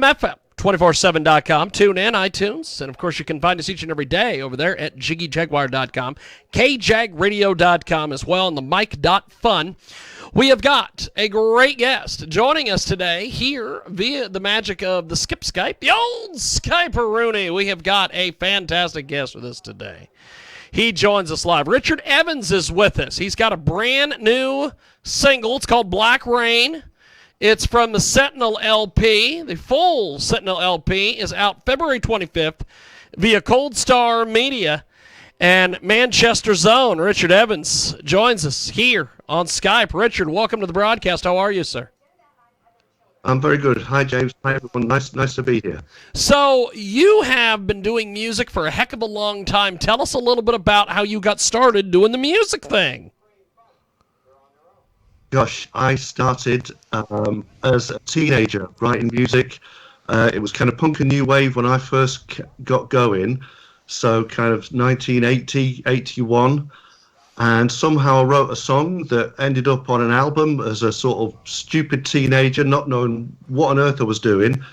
FM, 247.com. Tune in, iTunes, and of course you can find us each and every day over there at jiggyjaguar.com, kjagradio.com as well, and the mic.fun. We have got a great guest joining us today here via the magic of the Skip Skype, the old Skype-a-rooney. We have got a fantastic guest with us today. He joins us live. Richard Evans is with us. He's got a brand new single. It's called Black Rain. It's from the Sentinel LP. The full Sentinel LP is out February 25th via Cold Star Media and Manchester's own. Richard Evans joins us here on Skype. Richard, welcome to the broadcast. How are you, sir? I'm very good. Hi, James. Hi, everyone. Nice to be here. So you have been doing music for a heck of a long time. Tell us a little bit about how you got started doing the music thing. Gosh, I started as a teenager writing music. It was kind of punk and new wave when I first got going. So kind of 1980, 81. And somehow I wrote a song that ended up on an album as a sort of stupid teenager, not knowing what on earth I was doing.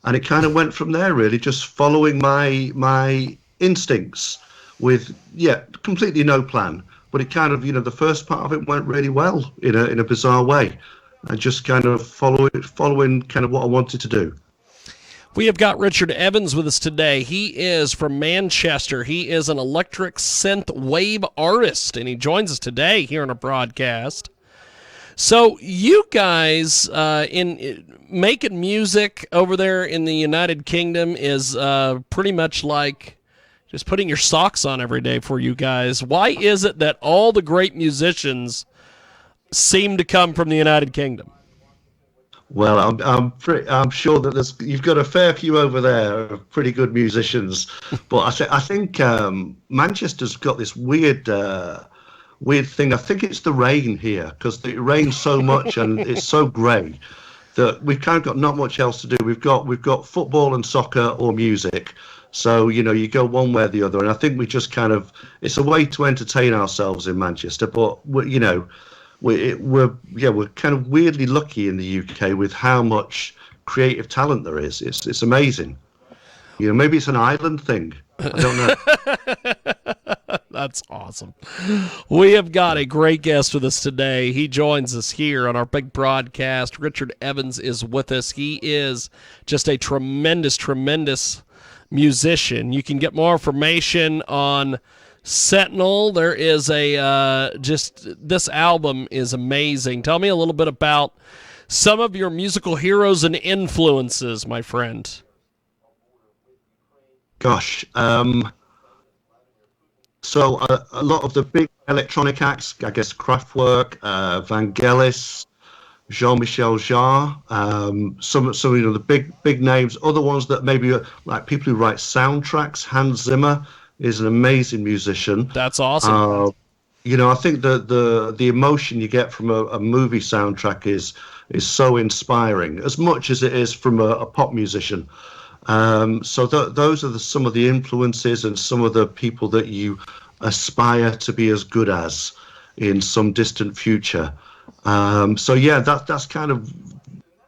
And it kind of went from there, really, just following my instincts with, completely no plan. But it kind of, the first part of it went really well in a bizarre way. I just kind of following kind of what I wanted to do. We have got Richard Evans with us today. He is from Manchester. He is an electric synth wave artist, and he joins us today here on a broadcast. So you guys in making music over there in the United Kingdom is pretty much like just putting your socks on every day for you guys. Why is it that all the great musicians seem to come from the United Kingdom? Well, I'm sure that you've got a fair few over there of pretty good musicians, but I think Manchester's got this weird thing. I think it's the rain here, because it rains so much and it's so grey that we've kind of got not much else to do. We've got football and soccer or music. So, you go one way or the other. And I think we just it's a way to entertain ourselves in Manchester. But, we're kind of weirdly lucky in the UK with how much creative talent there is. It's amazing. Maybe it's an island thing. I don't know. That's awesome. We have got a great guest with us today. He joins us here on our big broadcast. Richard Evans is with us. He is just a tremendous musician. You can get more information on Sentinel. There is this album is amazing. Tell me a little bit about some of your musical heroes and influences, my friend. Gosh, so a lot of the big electronic acts, I guess Kraftwerk, Vangelis, Jean-Michel, some of the big names. Other ones that maybe are like people who write soundtracks. Hans Zimmer is an amazing musician. That's awesome. I think the emotion you get from a movie soundtrack is so inspiring, as much as it is from a pop musician. So those are some of the influences and some of the people that you aspire to be as good as in some distant future. That's kind of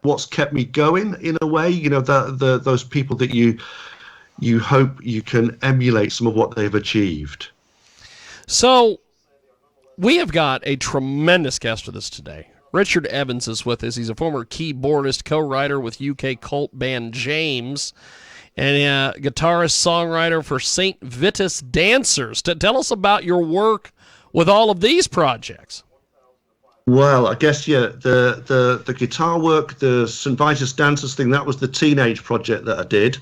what's kept me going in a way. Those people that you hope you can emulate some of what they've achieved. So we have got a tremendous guest with us today. Richard Evans is with us. He's a former keyboardist, co-writer with UK cult band James, and a guitarist, songwriter for St. Vitus Dancers. Tell us about your work with all of these projects. Well, I guess, the guitar work, the St. Vitus Dancers thing, that was the teenage project that I did.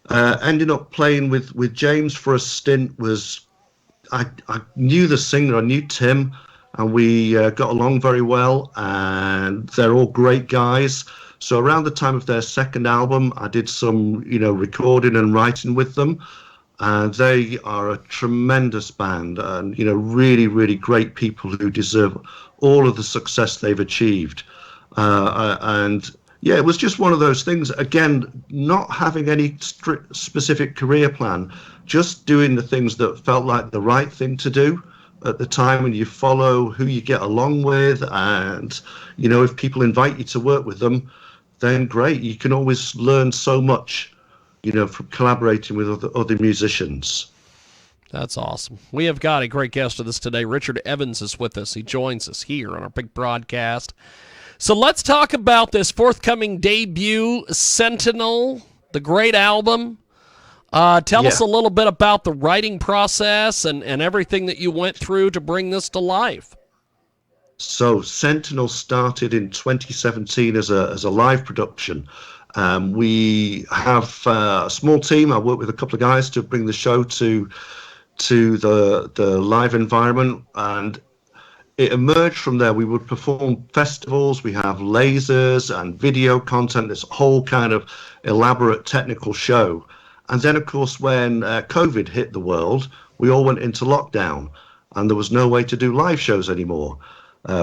Ending up playing with James for a stint was, I knew the singer, I knew Tim, and we got along very well, and they're all great guys. So around the time of their second album, I did some, recording and writing with them, and they are a tremendous band, and, really, really great people who deserve all of the success they've achieved. It was just one of those things, again, not having any specific career plan, just doing the things that felt like the right thing to do at the time, and you follow who you get along with, and, if people invite you to work with them, then great. You can always learn so much, from collaborating with other musicians. That's awesome. We have got a great guest with us today. Richard Evans is with us. He joins us here on our big broadcast. So let's talk about this forthcoming debut, Sentinel, the great album. Tell us a little bit about the writing process and everything that you went through to bring this to life. So Sentinel started in 2017 as a live production. We have a small team. I work with a couple of guys to bring the show to the live environment, and it emerged from there. We would perform festivals. We have lasers and video content, this whole kind of elaborate technical show. And then, of course, when COVID hit the world, we all went into lockdown, and there was no way to do live shows anymore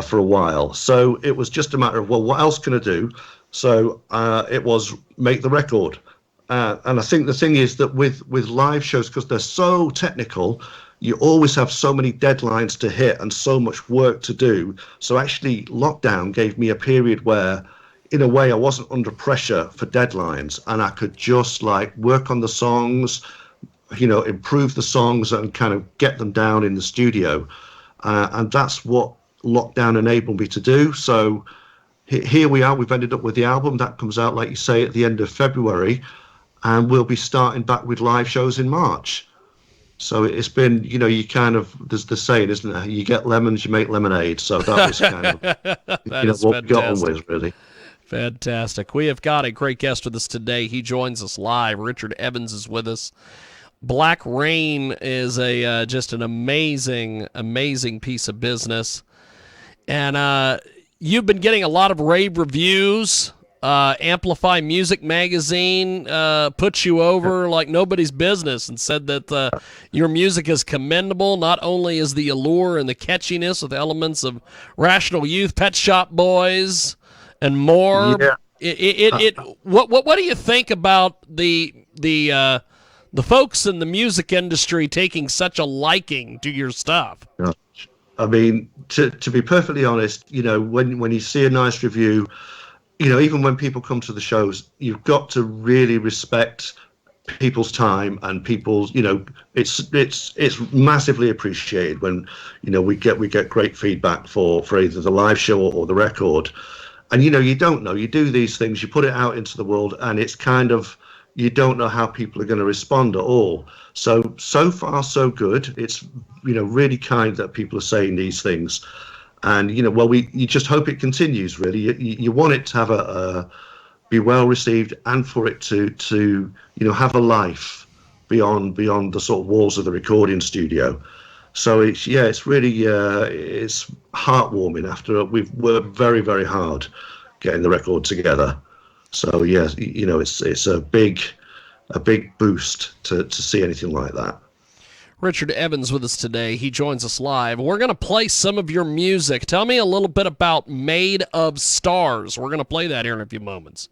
for a while. So it was just a matter of, well, what else can I do? So it was make the record. And I think the thing is that with live shows, because they're so technical, you always have so many deadlines to hit and so much work to do. So actually, lockdown gave me a period where, in a way, I wasn't under pressure for deadlines, and I could just work on the songs, improve the songs and kind of get them down in the studio. And that's what lockdown enabled me to do. So here we are. We've ended up with the album that comes out, like you say, at the end of February, and we'll be starting back with live shows in March. So it's been, you kind of, there's the saying, isn't it? You get lemons, you make lemonade. So that was kind of, what we got on with, really. Fantastic. We have got a great guest with us today. He joins us live. Richard Evans is with us. Black Rain is just an amazing, amazing piece of business. And you've been getting a lot of rave reviews. Amplify Music Magazine put you over like nobody's business and said that your music is commendable. Not only is the allure and the catchiness with elements of Rational Youth, Pet Shop Boys, and more. Yeah. What do you think about the folks in the music industry taking such a liking to your stuff? I mean, to be perfectly honest, when you see a nice review, even when people come to the shows, you've got to really respect people's time and people's, it's massively appreciated when, we get great feedback for either the live show or the record. And, you don't know, you do these things, you put it out into the world, and it's kind of, you don't know how people are going to respond at all. So far, so good. It's, really kind that people are saying these things. And, you just hope it continues, really. You want it to have be well received, and for it to have a life beyond the sort of walls of the recording studio. So it's really it's heartwarming after we've worked very, very hard getting the record together. So yeah, it's a big boost to see anything like that. Richard Evans with us today. He joins us live. We're going to play some of your music. Tell me a little bit about Made of Stars. We're going to play that here in a few moments.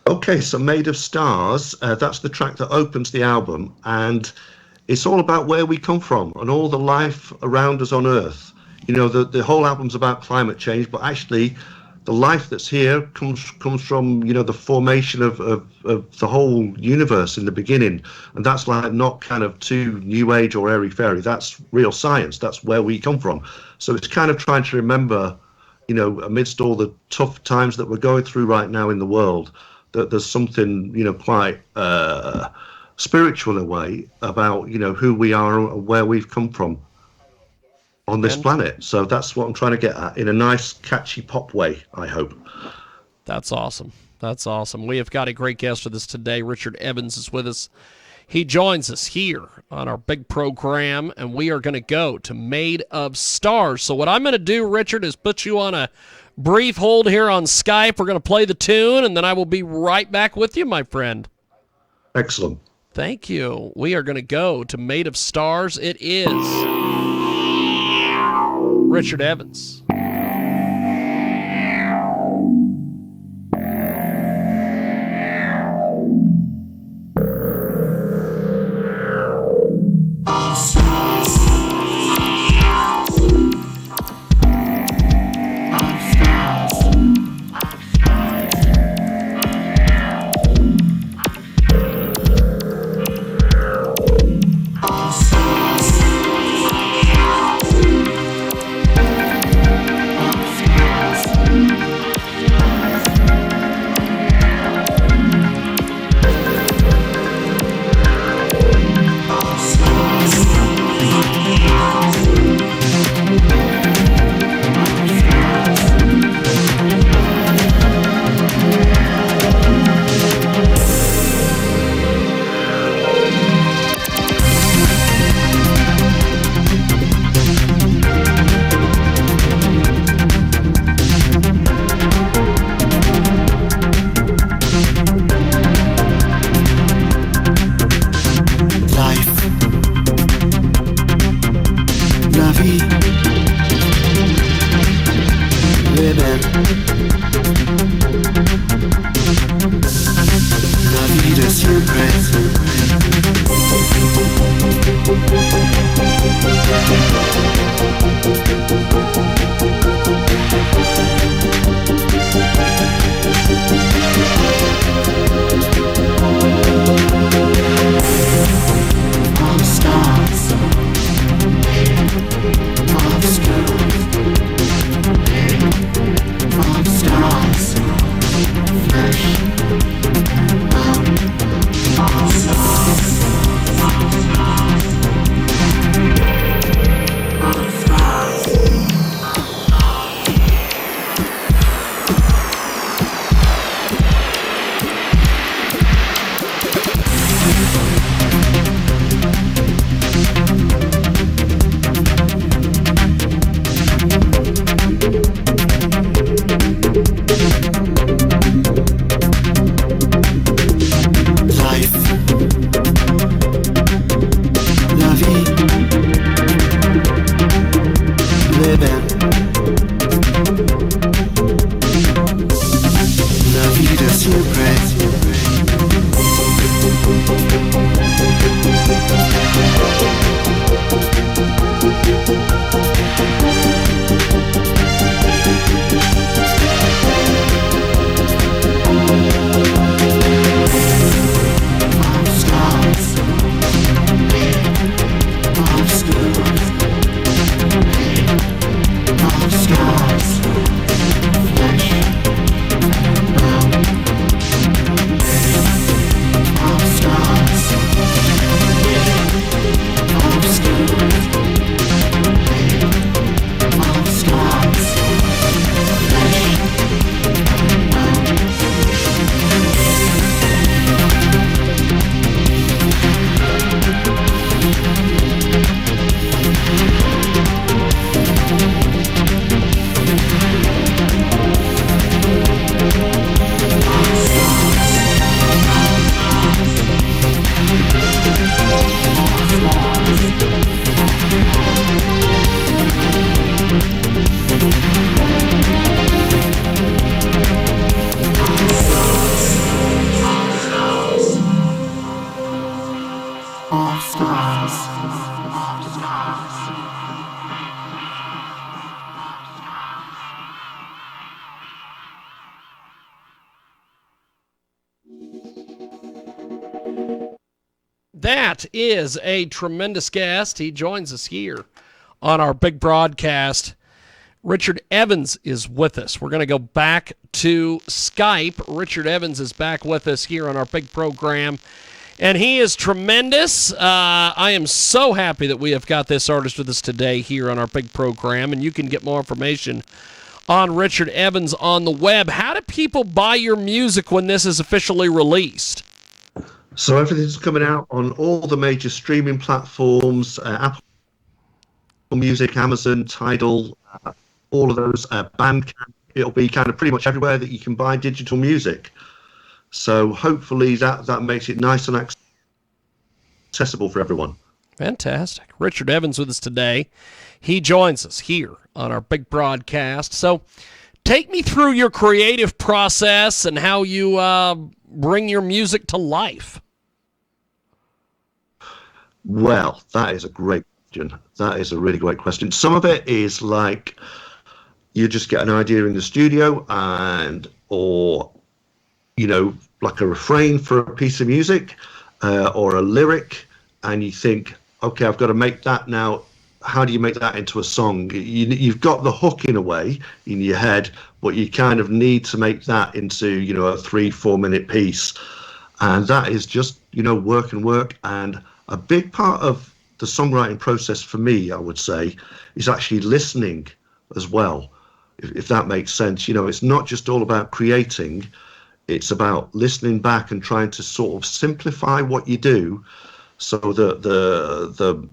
Okay, so Made of Stars, that's the track that opens the album, and it's all about where we come from and all the life around us on Earth. The whole album's about climate change, but actually the life that's here comes from, the formation of the whole universe in the beginning. And that's not kind of too new age or airy-fairy. That's real science. That's where we come from. So it's kind of trying to remember, amidst all the tough times that we're going through right now in the world, that there's something, quite spiritual in a way about, who we are and where we've come from on this planet. So that's what I'm trying to get at in a nice, catchy pop way, I hope. That's awesome. That's awesome. We have got a great guest with us today. Richard Evans is with us. He joins us here on our big program, and we are going to go to Made of Stars. So what I'm going to do, Richard, is put you on a brief hold here on Skype. We're going to play the tune, and then I will be right back with you, my friend. Excellent. Thank you. We are going to go to Made of Stars. It is Richard Evans. That is a tremendous guest. He joins us here on our big broadcast. Richard Evans is with us. We're going to go back to Skype. Richard Evans is back with us here on our big program, and he is tremendous. I am so happy that we have got this artist with us today here on our big program, and you can get more information on Richard Evans on the web. How do people buy your music when this is officially released? So everything's coming out on all the major streaming platforms, Apple Music, Amazon, Tidal, all of those, Bandcamp. It'll be kind of pretty much everywhere that you can buy digital music. So hopefully that makes it nice and accessible for everyone. Fantastic. Richard Evans with us today. He joins us here on our big broadcast. So take me through your creative process and how you bring your music to life. Well, that is a great question. That is a really great question. Some of it is like you just get an idea in the studio or like a refrain for a piece of music or a lyric, and you think, okay, I've got to make that now. How do you make that into a song? You've got the hook in a way in your head, but you kind of need to make that into, a 3-4 minute piece. And that is just, work and work. And a big part of the songwriting process for me, I would say, is actually listening as well, if that makes sense. It's not just all about creating. It's about listening back and trying to sort of simplify what you do so that the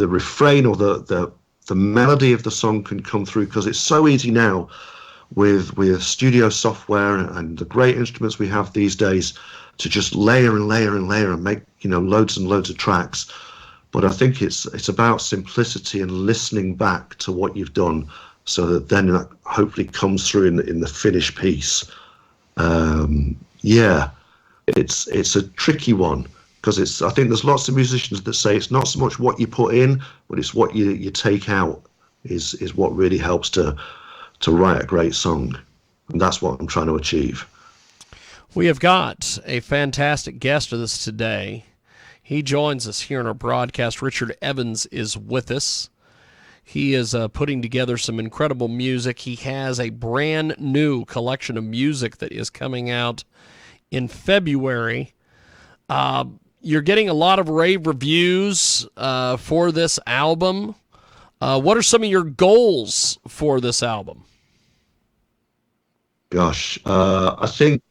refrain or the melody of the song can come through, because it's so easy now with studio software and the great instruments we have these days to just layer and layer and layer and make loads and loads of tracks. But I think it's about simplicity and listening back to what you've done, so that then that hopefully comes through in the finished piece. it's a tricky one, because I think there's lots of musicians that say it's not so much what you put in, but it's what you take out is what really helps to write a great song, and that's what I'm trying to achieve. We have got a fantastic guest with us today. He joins us here in our broadcast. Richard Evans is with us. He is putting together some incredible music. He has a brand new collection of music that is coming out in February. You're getting a lot of rave reviews for this album. What are some of your goals for this album? Gosh, I think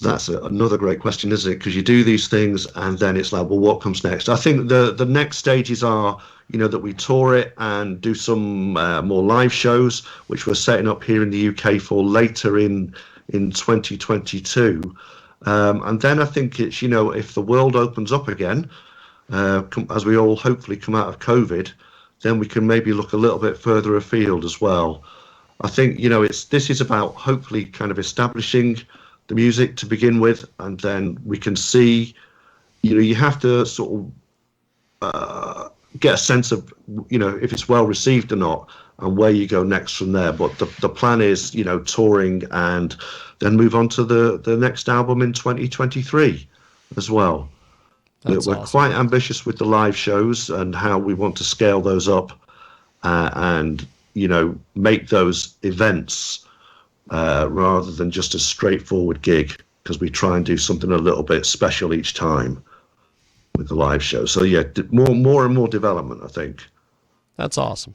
that's another great question, isn't it? Because you do these things and then it's like, well, what comes next? I think the next stages are, that we tour it and do some more live shows, which we're setting up here in the UK for later in 2022. And then I think it's, if the world opens up again, as we all hopefully come out of COVID, then we can maybe look a little bit further afield as well. I think, this is about hopefully kind of establishing the music to begin with, and then we can see, you have to sort of get a sense of, if it's well received or not, and where you go next from there. But the plan is, touring and then move on to the next album in 2023 as well. That's We're awesome. quite ambitious with the live shows and how we want to scale those up and, make those events rather than just a straightforward gig, because we try and do something a little bit special each time with the live show. So yeah, more and more development, I think. That's awesome.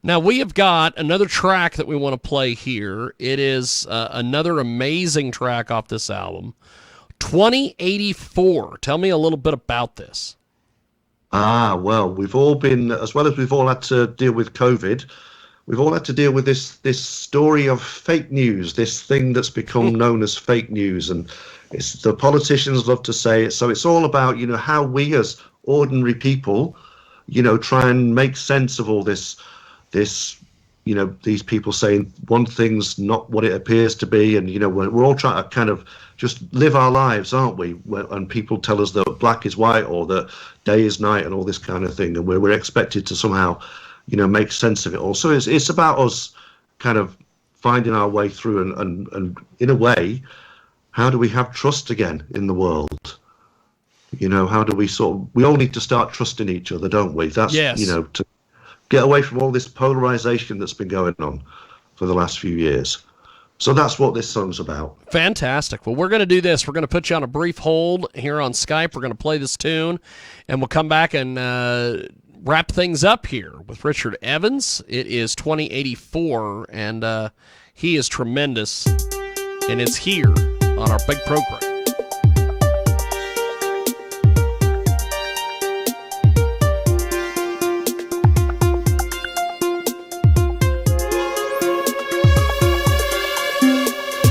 Now we have got another track that we want to play here. It is another amazing track off this album, 2084. Tell me a little bit about this. Well, we've all been, as well as we've all had to deal with COVID, we've all had to deal with this story of fake news, this thing that's become known as fake news, and it's the politicians love to say it. So it's all about, how we as ordinary people, try and make sense of all this, these people saying one thing's not what it appears to be, and we're all trying to kind of just live our lives, aren't we? And people tell us that black is white or that day is night and all this kind of thing, and we're expected to somehow make sense of it all. So it's about us kind of finding our way through and in a way, how do we have trust again in the world? How do we we all need to start trusting each other, don't we? That's, yes. To get away from all this polarization that's been going on for the last few years. So that's what this song's about. Fantastic. Well, we're going to do this. We're going to put you on a brief hold here on Skype. We're going to play this tune, and we'll come back and wrap things up here with Richard Evans. It is 2084, and he is tremendous, and it's here on our big program.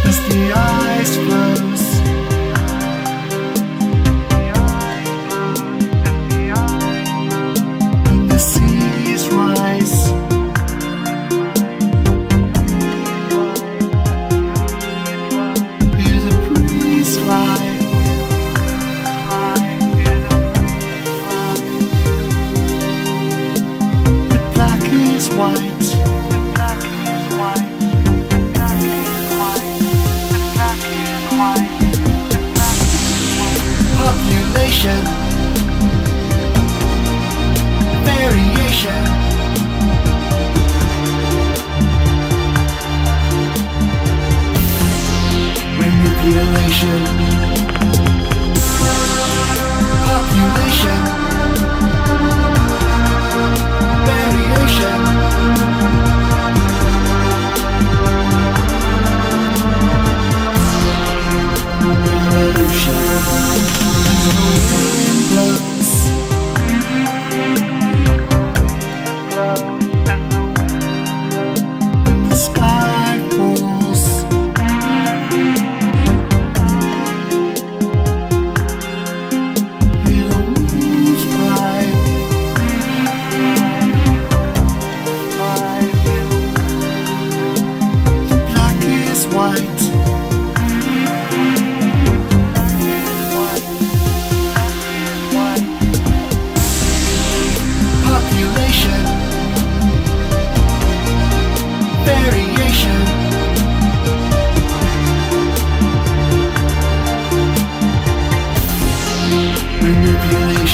As the ice flows, and the seas rise, hear the breeze fly. The black is white. Population, variation, manipulation, population, variation. Hear the wolves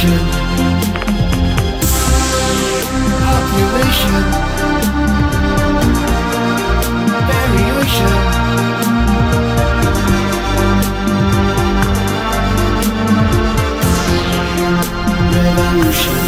Population. Population. Variation. Population.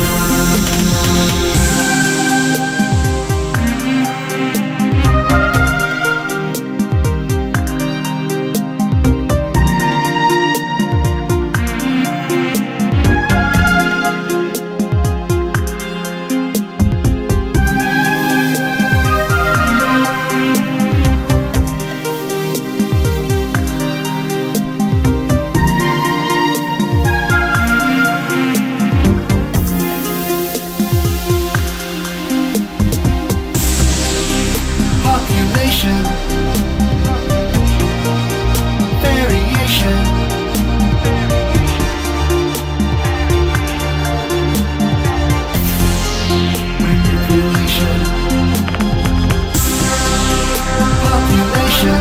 Variation. Manipulation. Population.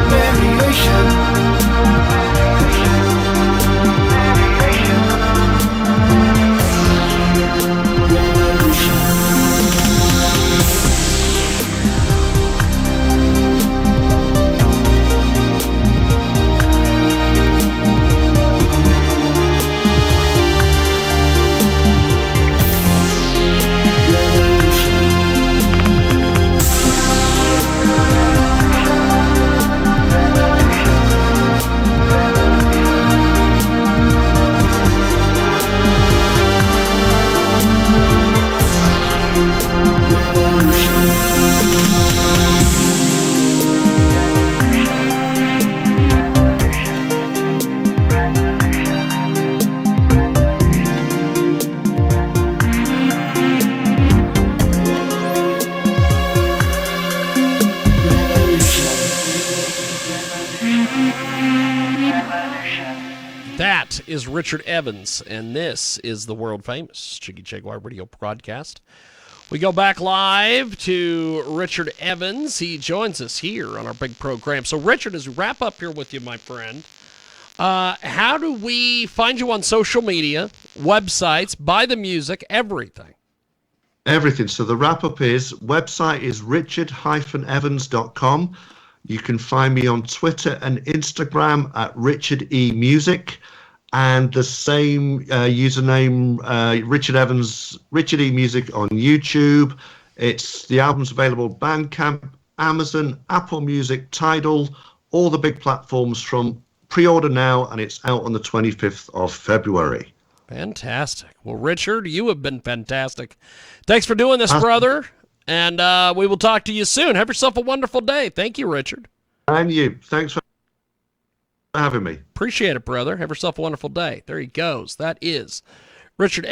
Variation. That is Richard Evans, and this is the world famous Jiggy Jaguar radio broadcast. We go back live to Richard Evans. He joins us here on our big program. So, Richard, as we wrap up here with you, my friend, how do we find you on social media, websites, buy the music, everything? Everything. So the wrap-up website is richard-evans.com. You can find me on Twitter and Instagram at Richard E Music, and the same username, Richard Evans, Richard E Music on YouTube. The album's available Bandcamp, Amazon, Apple Music, Tidal, all the big platforms from pre-order now, and it's out on the 25th of February. Fantastic. Well, Richard, you have been fantastic. Thanks for doing this, brother. And we will talk to you soon. Have yourself a wonderful day. Thank you, Richard. And you. Thanks for having me. Appreciate it, brother. Have yourself a wonderful day. There he goes. That is Richard